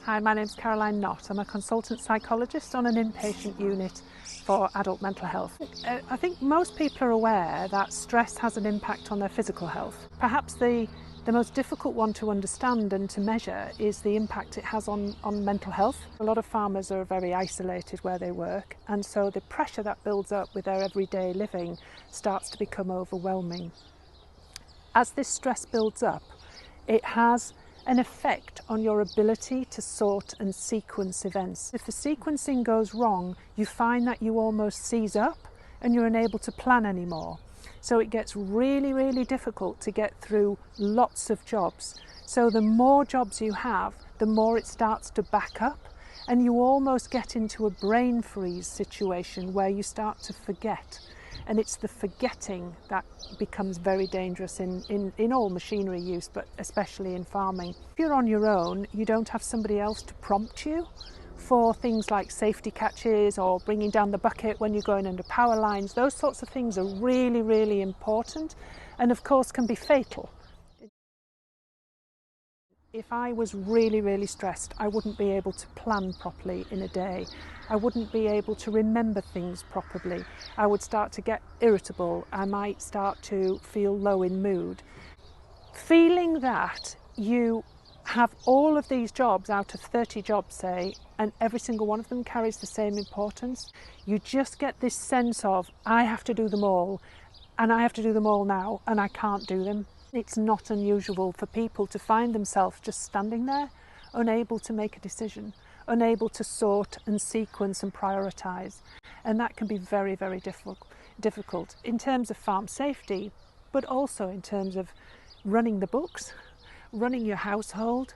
Hi, my name's Caroline Knott. I'm a consultant psychologist on an inpatient unit for adult mental health. I think most people are aware that stress has an impact on their physical health. Perhaps the most difficult one to understand and to measure is the impact it has on mental health. A lot of farmers are very isolated where they work, and so the pressure that builds up with their everyday living starts to become overwhelming. As this stress builds up, it has an effect on your ability to sort and sequence events. If the sequencing goes wrong, you find that you almost seize up and you're unable to plan anymore. So it gets really, really difficult to get through lots of jobs. So the more jobs you have, the more it starts to back up, and you almost get into a brain freeze situation where you start to forget. And it's the forgetting that becomes very dangerous in all machinery use, but especially in farming. If you're on your own, you don't have somebody else to prompt you for things like safety catches or bringing down the bucket when you're going under power lines. Those sorts of things are really, really important, and of course can be fatal. If I was really, really stressed, I wouldn't be able to plan properly in a day. I wouldn't be able to remember things properly. I would start to get irritable. I might start to feel low in mood. Feeling that you have all of these jobs out of 30 jobs, say, and every single one of them carries the same importance, you just get this sense of, I have to do them all, and I have to do them all now, and I can't do them. It's not unusual for people to find themselves just standing there, unable to make a decision, unable to sort and sequence and prioritise. And that can be very, very difficult in terms of farm safety, but also in terms of running the books, running your household,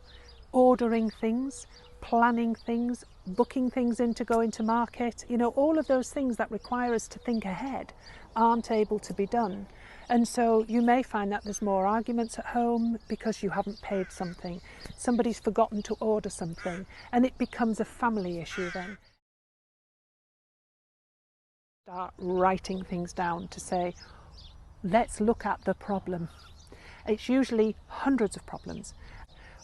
ordering things, planning things, booking things in to go into market. You know, all of those things that require us to think ahead aren't able to be done. And so you may find that there's more arguments at home because you haven't paid something. Somebody's forgotten to order something, and it becomes a family issue then. Start writing things down to say, let's look at the problem. It's usually hundreds of problems.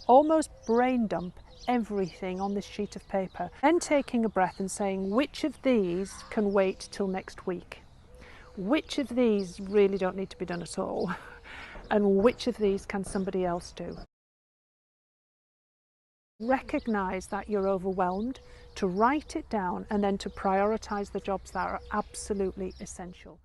Almost brain dump everything on this sheet of paper. Then taking a breath and saying, which of these can wait till next week? Which of these really don't need to be done at all? And which of these can somebody else do? Recognise that you're overwhelmed, to write it down and then to prioritise the jobs that are absolutely essential.